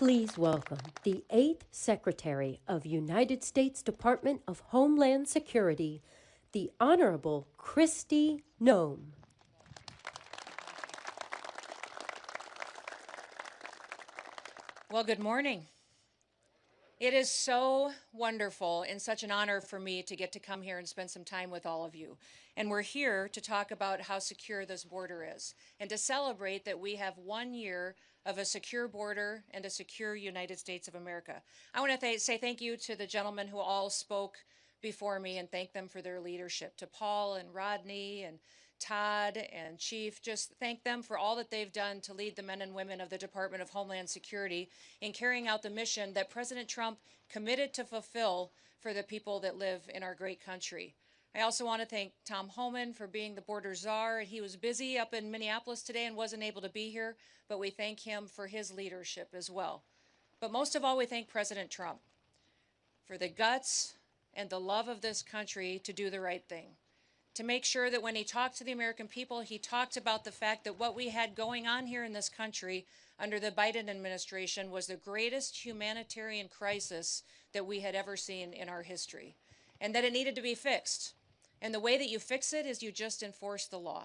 Please welcome the 8th Secretary of United States Department of Homeland Security, the Honorable Kristi Noem. Well, good morning. It is so wonderful and such an honor for me to get to come here and spend some time with all of you. And we're here to talk about how secure this border is and to celebrate that we have 1 year of a secure border and a secure United States of America. I want to say thank you to the gentlemen who all spoke before me and thank them for their leadership. To Paul and Rodney and Todd and Chief, just thank them for all that they've done to lead the men and women of the Department of Homeland Security in carrying out the mission that President Trump committed to fulfill for the people that live in our great country. I also want to thank Tom Homan for being the border czar. He was busy up in Minneapolis today and wasn't able to be here, but we thank him for his leadership as well. But most of all, we thank President Trump for the guts and the love of this country to do the right thing, to make sure that when he talked to the American people, he talked about the fact that what we had going on here in this country under the Biden administration was the greatest humanitarian crisis that we had ever seen in our history, and that it needed to be fixed. And the way that you fix it is you just enforce the law,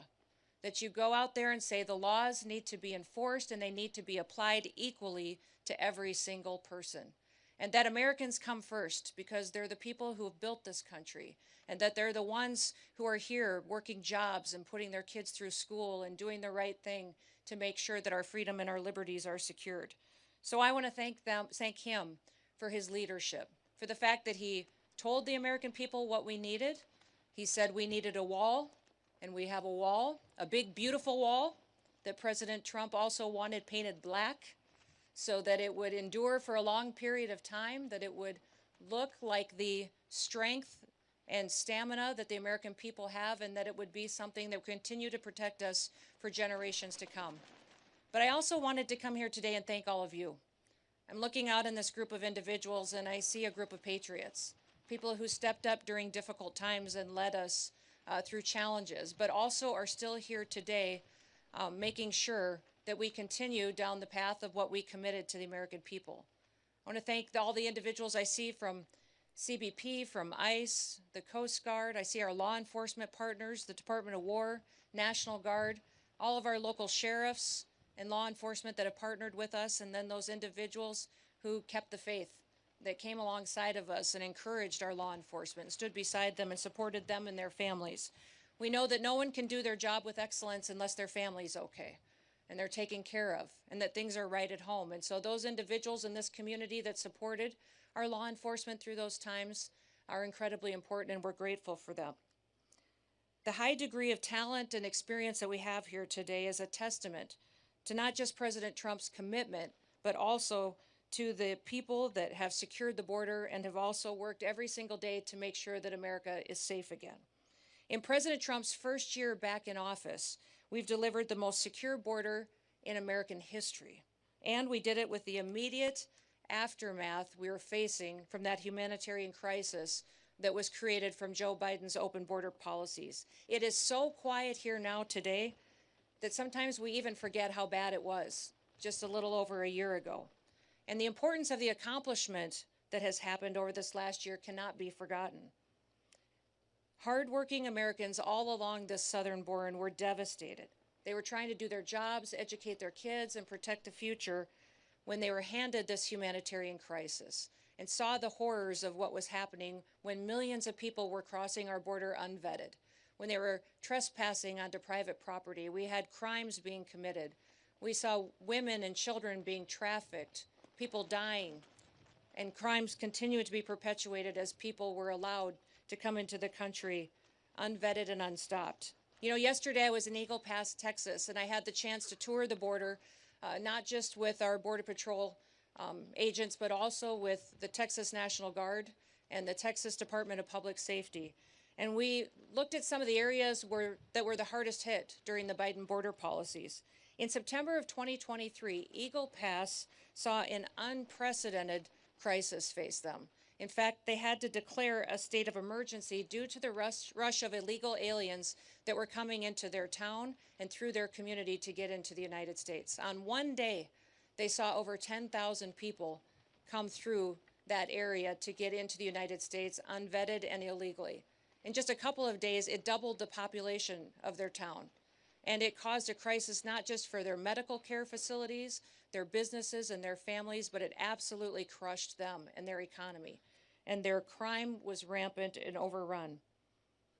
that you go out there and say the laws need to be enforced and they need to be applied equally to every single person. And that Americans come first because they're the people who have built this country, and that they're the ones who are here working jobs and putting their kids through school and doing the right thing to make sure that our freedom and our liberties are secured. So I want to thank him for his leadership, for the fact that he told the American people what we needed. He said we needed a wall, and we have a wall, a big, beautiful wall that President Trump also wanted painted black so that it would endure for a long period of time, that it would look like the strength and stamina that the American people have, and that it would be something that would continue to protect us for generations to come. But I also wanted to come here today and thank all of you. I'm looking out in this group of individuals and I see a group of patriots, people who stepped up during difficult times and led us through challenges, but also are still here today making sure that we continue down the path of what we committed to the American people. I want to thank all the individuals I see from CBP, from ICE, the Coast Guard. I see our law enforcement partners, the Department of War, National Guard, all of our local sheriffs and law enforcement that have partnered with us, and then those individuals who kept the faith, that came alongside of us and encouraged our law enforcement, stood beside them and supported them and their families. We know that no one can do their job with excellence unless their family's okay and they're taken care of and that things are right at home. And so those individuals in this community that supported our law enforcement through those times are incredibly important, and we're grateful for them. The high degree of talent and experience that we have here today is a testament to not just President Trump's commitment, but also to the people that have secured the border and have also worked every single day to make sure that America is safe again. In President Trump's first year back in office, we've delivered the most secure border in American history. And we did it with the immediate aftermath we were facing from that humanitarian crisis that was created from Joe Biden's open border policies. It is so quiet here now today that sometimes we even forget how bad it was just a little over a year ago. And the importance of the accomplishment that has happened over this last year cannot be forgotten. Hardworking Americans all along this southern border were devastated. They were trying to do their jobs, educate their kids, and protect the future when they were handed this humanitarian crisis and saw the horrors of what was happening when millions of people were crossing our border unvetted, when they were trespassing onto private property. We had crimes being committed. We saw women and children being trafficked, people dying, and crimes continued to be perpetuated as people were allowed to come into the country unvetted and unstopped. You know, yesterday I was in Eagle Pass, Texas, and I had the chance to tour the border, not just with our Border Patrol agents, but also with the Texas National Guard and the Texas Department of Public Safety. And we looked at some of the areas that were the hardest hit during the Biden border policies. In September of 2023, Eagle Pass saw an unprecedented crisis face them. In fact, they had to declare a state of emergency due to the rush of illegal aliens that were coming into their town and through their community to get into the United States. On one day, They saw over 10,000 people come through that area to get into the United States unvetted and illegally. In just a couple of days, it doubled the population of their town. And it caused a crisis not just for their medical care facilities, their businesses, and their families, but it absolutely crushed them and their economy. And their crime was rampant and overrun.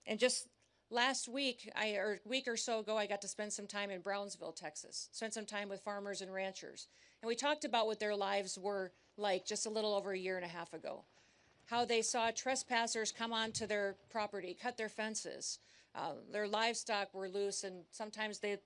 And just last week, or a week or so ago, I got to spend some time in Brownsville, Texas, spent some time with farmers and ranchers. And we talked about what their lives were like just a little over a year and a half ago. How they saw trespassers come onto their property, cut their fences. Their livestock were loose, and sometimes they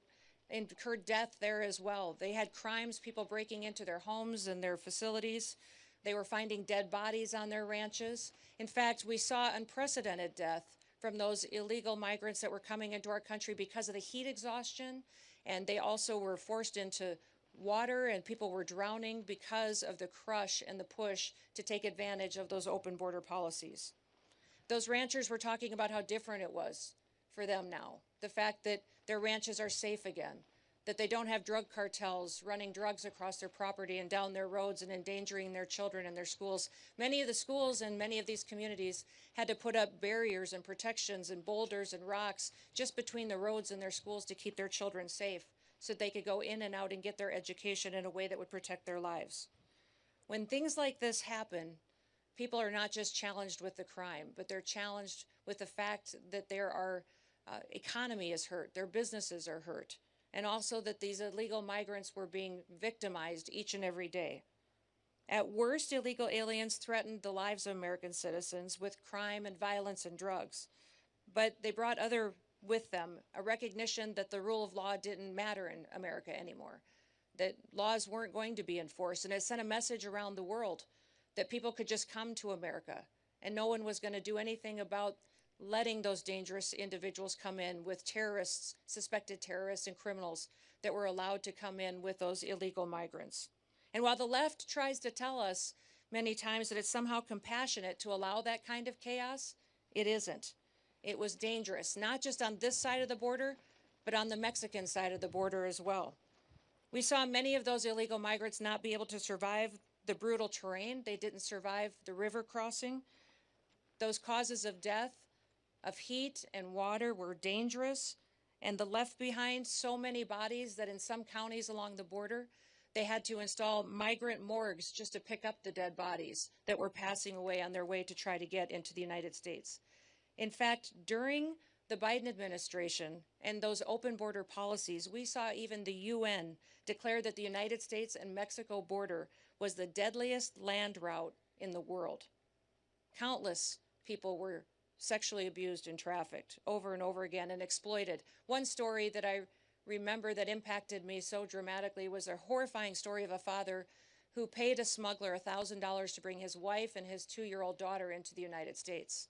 incurred death there as well. They had crimes, people breaking into their homes and their facilities. They were finding dead bodies on their ranches. In fact, we saw unprecedented death from those illegal migrants that were coming into our country because of the heat exhaustion, and they also were forced into water, and people were drowning because of the crush and the push to take advantage of those open border policies. Those ranchers were talking about how different it was for them now. The fact that their ranches are safe again, that they don't have drug cartels running drugs across their property and down their roads and endangering their children and their schools. Many of the schools in many of these communities had to put up barriers and protections and boulders and rocks just between the roads and their schools to keep their children safe, so they could go in and out and get their education in a way that would protect their lives. When things like this happen, people are not just challenged with the crime, but they're challenged with the fact that their economy is hurt, their businesses are hurt, and also that these illegal migrants were being victimized each and every day. At worst, illegal aliens threatened the lives of American citizens with crime and violence and drugs, but they brought other with them, a recognition that the rule of law didn't matter in America anymore, that laws weren't going to be enforced, and it sent a message around the world that people could just come to America and no one was going to do anything about letting those dangerous individuals come in with terrorists, suspected terrorists and criminals that were allowed to come in with those illegal migrants. And while the left tries to tell us many times that it's somehow compassionate to allow that kind of chaos, it isn't. It was dangerous, not just on this side of the border, but on the Mexican side of the border as well. We saw many of those illegal migrants not be able to survive the brutal terrain. They didn't survive the river crossing. Those causes of death, of heat and water, were dangerous, and the left behind so many bodies that in some counties along the border, they had to install migrant morgues just to pick up the dead bodies that were passing away on their way to try to get into the United States. In fact, during the Biden administration and those open border policies, we saw even the UN declare that the United States and Mexico border was the deadliest land route in the world. Countless people were sexually abused and trafficked over and over again and exploited. One story that I remember that impacted me so dramatically was a horrifying story of a father who paid a smuggler $1,000 to bring his wife and his 2-year-old daughter into the United States.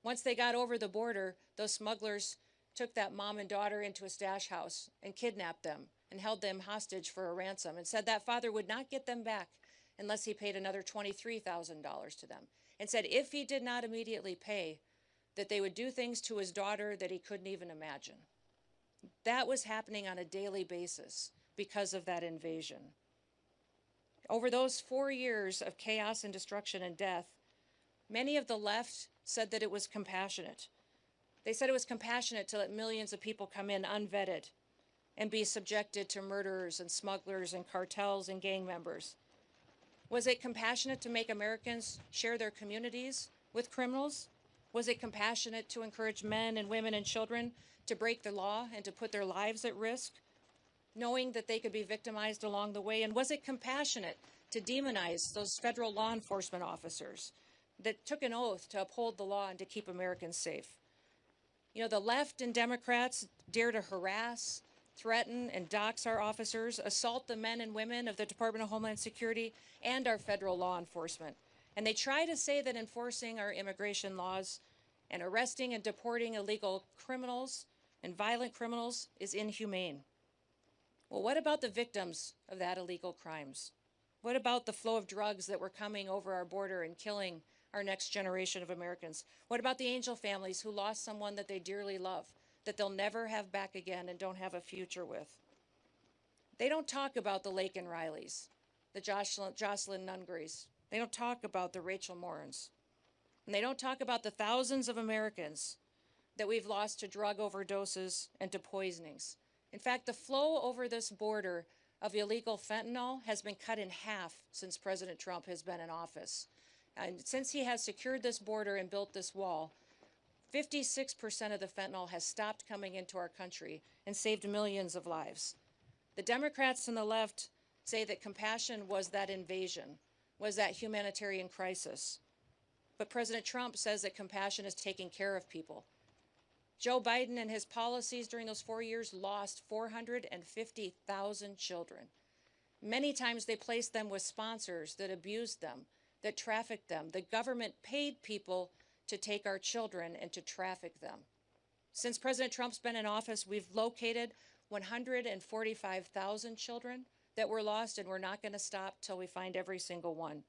Once they got over the border, those smugglers took that mom and daughter into a stash house and kidnapped them and held them hostage for a ransom and said that father would not get them back unless he paid another $23,000 to them, and said if he did not immediately pay, that they would do things to his daughter that he couldn't even imagine. That was happening on a daily basis because of that invasion. Over those 4 years of chaos and destruction and death, many of the left said that it was compassionate. They said it was compassionate to let millions of people come in unvetted and be subjected to murderers and smugglers and cartels and gang members. Was it compassionate to make Americans share their communities with criminals? Was it compassionate to encourage men and women and children to break the law and to put their lives at risk, knowing that they could be victimized along the way? And was it compassionate to demonize those federal law enforcement officers that took an oath to uphold the law and to keep Americans safe? You know, the left and Democrats dare to harass, threaten, and dox our officers, assault the men and women of the Department of Homeland Security and our federal law enforcement. And they try to say that enforcing our immigration laws and arresting and deporting illegal criminals and violent criminals is inhumane. Well, what about the victims of that illegal crimes? What about the flow of drugs that were coming over our border and killing our next generation of Americans? What about the Angel families who lost someone that they dearly love, that they'll never have back again and don't have a future with? They don't talk about the Laken Rileys, the Jocelyn Nungarys. They don't talk about the Rachel Morans. And they don't talk about the thousands of Americans that we've lost to drug overdoses and to poisonings. In fact, the flow over this border of illegal fentanyl has been cut in half since President Trump has been in office. And since he has secured this border and built this wall, 56% of the fentanyl has stopped coming into our country and saved millions of lives. The Democrats and the left say that compassion was that invasion, was that humanitarian crisis. But President Trump says that compassion is taking care of people. Joe Biden and his policies during those 4 years lost 450,000 children. Many times they placed them with sponsors that abused them, that trafficked them. The government paid people to take our children and to traffic them. Since President Trump's been in office, we've located 145,000 children that were lost, and we're not going to stop till we find every single one.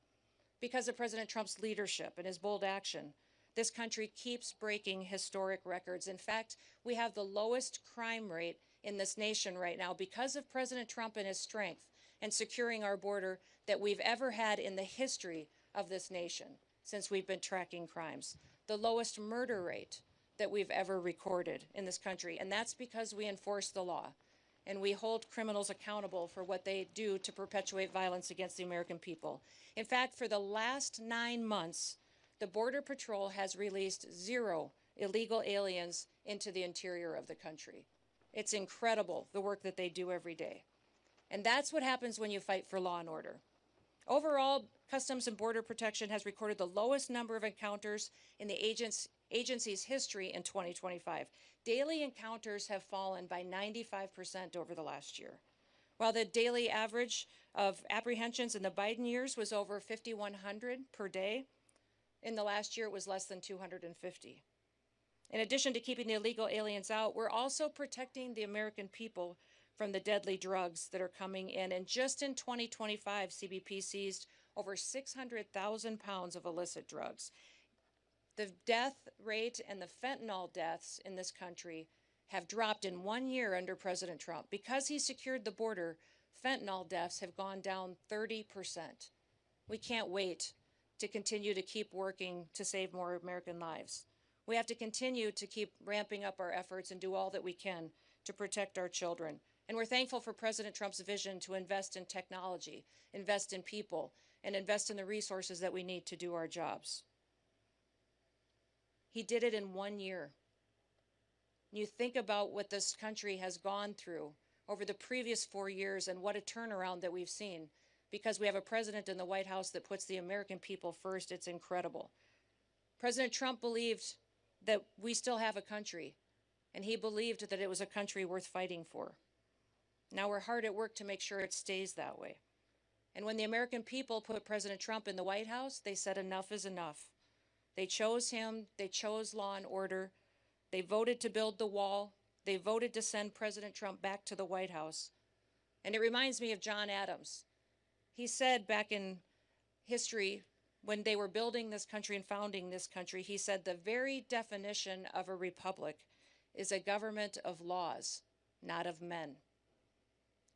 Because of President Trump's leadership and his bold action, this country keeps breaking historic records. In fact, we have the lowest crime rate in this nation right now because of President Trump and his strength and securing our border that we've ever had in the history of this nation since we've been tracking crimes. The lowest murder rate that we've ever recorded in this country. And that's because we enforce the law and we hold criminals accountable for what they do to perpetuate violence against the American people. In fact, for the last 9 months, the Border Patrol has released 0 illegal aliens into the interior of the country. It's incredible, the work that they do every day. And that's what happens when you fight for law and order. Overall, Customs and Border Protection has recorded the lowest number of encounters in the agency's history in 2025. Daily encounters have fallen by 95% over the last year. While the daily average of apprehensions in the Biden years was over 5,100 per day, in the last year it was less than 250. In addition to keeping the illegal aliens out, we're also protecting the American people from the deadly drugs that are coming in. And just in 2025, CBP seized over 600,000 pounds of illicit drugs. The death rate and the fentanyl deaths in this country have dropped in 1 year under President Trump. Because he secured the border, fentanyl deaths have gone down 30%. We can't wait to continue to keep working to save more American lives. We have to continue to keep ramping up our efforts and do all that we can to protect our children. And we're thankful for President Trump's vision to invest in technology, invest in people, and invest in the resources that we need to do our jobs. He did it in 1 year. You think about what this country has gone through over the previous 4 years and what a turnaround that we've seen because we have a president in the White House that puts the American people first. It's incredible. President Trump believed that we still have a country, and he believed that it was a country worth fighting for. Now we're hard at work to make sure it stays that way. And when the American people put President Trump in the White House, they said enough is enough. They chose him, they chose law and order, they voted to build the wall, they voted to send President Trump back to the White House. And it reminds me of John Adams. He said back in history, when they were building this country and founding this country, he said the very definition of a republic is a government of laws, not of men.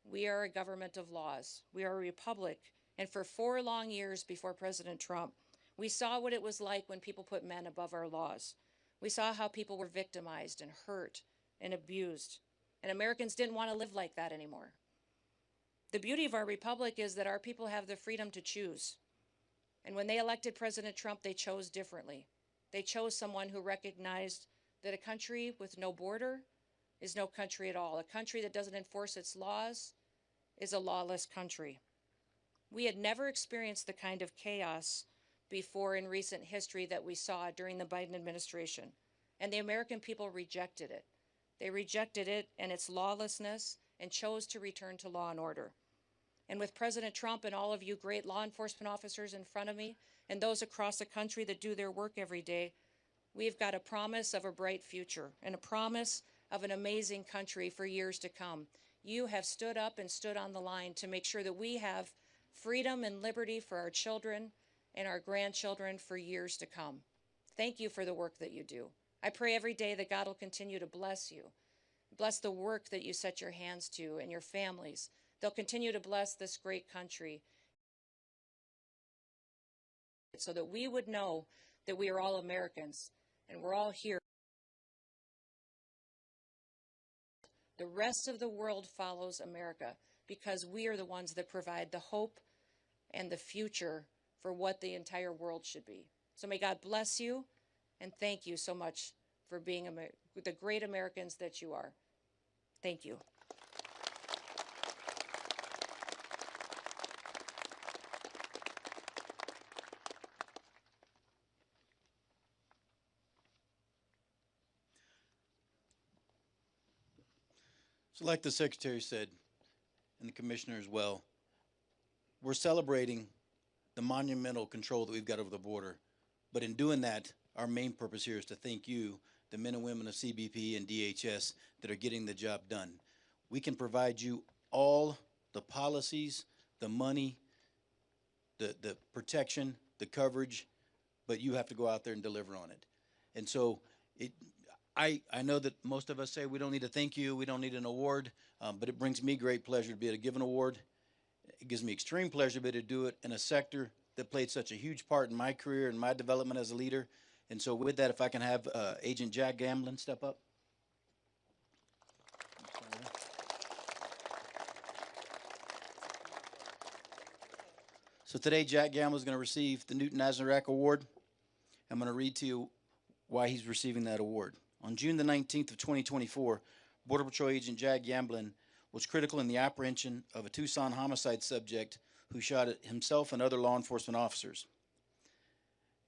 We are a government of laws. We are a republic. And for 4 long years before President Trump, we saw what it was like when people put men above our laws. We saw how people were victimized and hurt and abused. And Americans didn't want to live like that anymore. The beauty of our republic is that our people have the freedom to choose. And when they elected President Trump, they chose differently. They chose someone who recognized that a country with no border is no country at all. A country that doesn't enforce its laws is a lawless country. We had never experienced the kind of chaos before in recent history that we saw during the Biden administration. And the American people rejected it. They rejected it and its lawlessness and chose to return to law and order. And with President Trump and all of you great law enforcement officers in front of me and those across the country that do their work every day, we've got a promise of a bright future and a promise of an amazing country for years to come. You have stood up and stood on the line to make sure that we have freedom and liberty for our children and our grandchildren for years to come. Thank you for the work that you do. I pray every day that God will continue to bless you, bless the work that you set your hands to and your families, They'll continue to bless this great country so that we would know that we are all Americans and we're all here. The rest of the world follows America because we are the ones that provide the hope and the future for what the entire world should be. So may God bless you, and thank you so much for being the great Americans that you are. Thank you. So like the Secretary said, and the Commissioner as well, we're celebrating the monumental control that we've got over the border. But in doing that, our main purpose here is to thank you, the men and women of CBP and DHS that are getting the job done. We can provide you all the policies, the money, the protection, the coverage, but you have to go out there and deliver on it. And so I know that most of us say we don't need to thank you, we don't need an award, but it brings me great pleasure to be able to give an award. It gives me extreme pleasure to be able to do it in a sector that played such a huge part in my career and my development as a leader. And so with that, if I can have Agent Jack Gamblin step up. So today, Jack Gamblin is going to receive the Newton Azarack Award. I'm going to read to you why he's receiving that award. On June the 19th of 2024, Border Patrol Agent Jack Gamblin was critical in the apprehension of a Tucson homicide subject who shot at himself and other law enforcement officers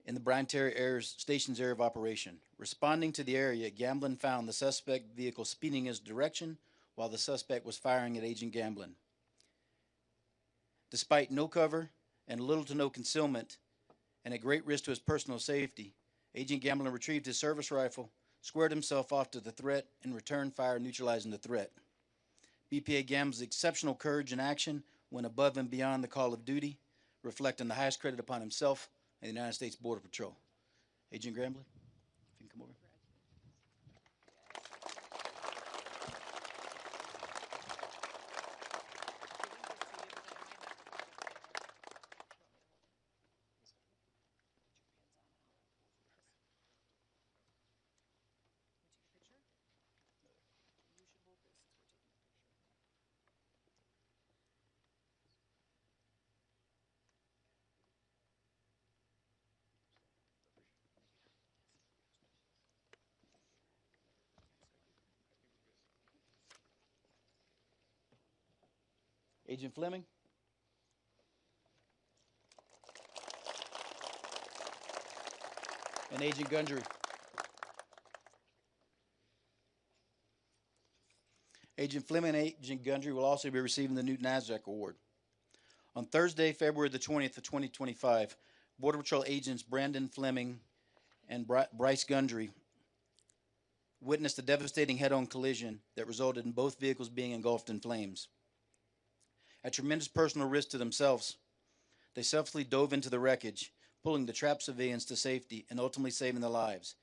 in the Bryan Terry Station's area of operation. Responding to the area, Gamblin found the suspect vehicle speeding his direction while the suspect was firing at Agent Gamblin. Despite no cover and little to no concealment and at great risk to his personal safety, Agent Gamblin retrieved his service rifle, squared himself off to the threat, and returned fire, neutralizing the threat. BPA Gamblin's exceptional courage and action went above and beyond the call of duty, reflecting the highest credit upon himself and the United States Border Patrol. Agent Gamblin, if you can come over. Agent Fleming. And Agent Gundry. Agent Fleming and Agent Gundry will also be receiving the Newton Azarack Award. On Thursday, February the 20th of 2025, Border Patrol agents Brandon Fleming and Bryce Gundry witnessed a devastating head-on collision that resulted in both vehicles being engulfed in flames. At tremendous personal risk to themselves, they selflessly dove into the wreckage, pulling the trapped civilians to safety and ultimately saving their lives.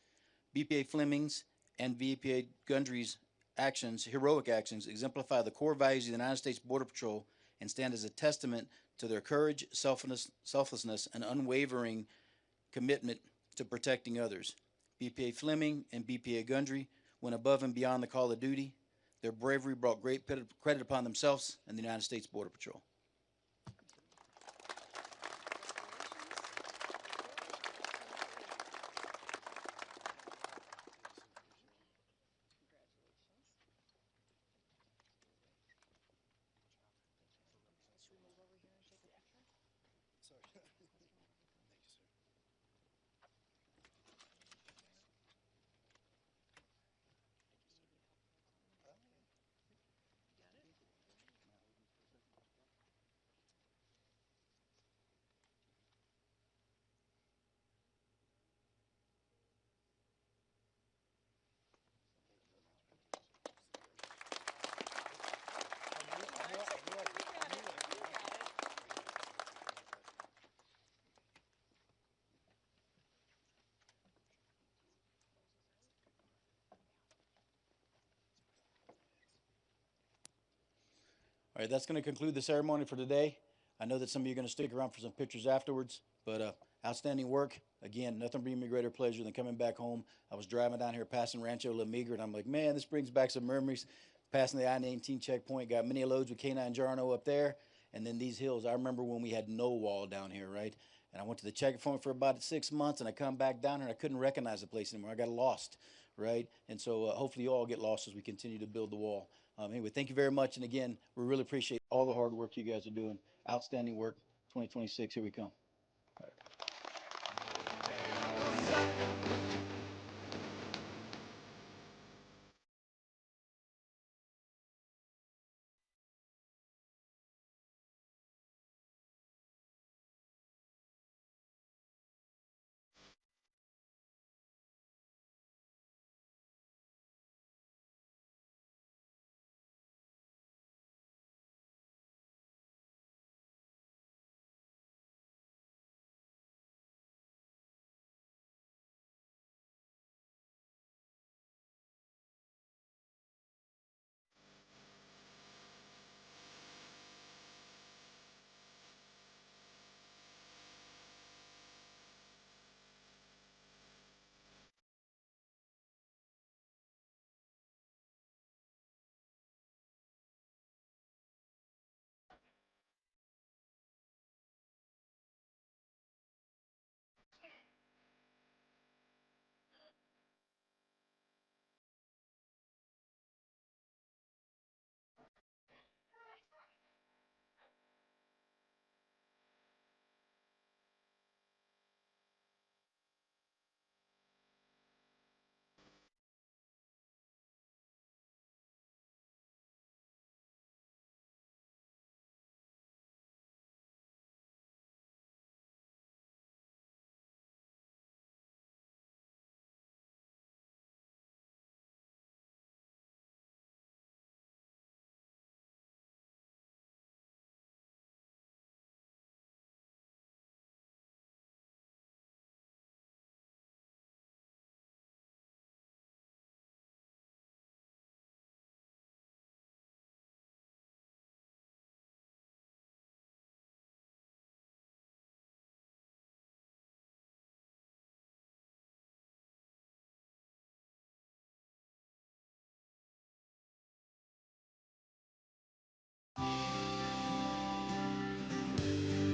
BPA Fleming's and BPA Gundry's actions, heroic actions, exemplify the core values of the United States Border Patrol and stand as a testament to their courage, selflessness, and unwavering commitment to protecting others. BPA Fleming and BPA Gundry went above and beyond the call of duty. Their bravery brought great credit upon themselves and the United States Border Patrol. All right, that's going to conclude the ceremony for today. I know that some of you are going to stick around for some pictures afterwards, but outstanding work. Again, nothing brings me greater pleasure than coming back home. I was driving down here passing Rancho La Migra, and I'm like, man, this brings back some memories. Passing the I-19 checkpoint, got many loads with K9 Jarno up there, and then these hills. I remember when we had no wall down here, right? And I went to the checkpoint for about 6 months, and I come back down here, and I couldn't recognize the place anymore. I got lost, right? And so hopefully you all get lost as we continue to build the wall. Anyway, thank you very much, and again, we really appreciate all the hard work you guys are doing. Outstanding work. 2026, here we come. All right.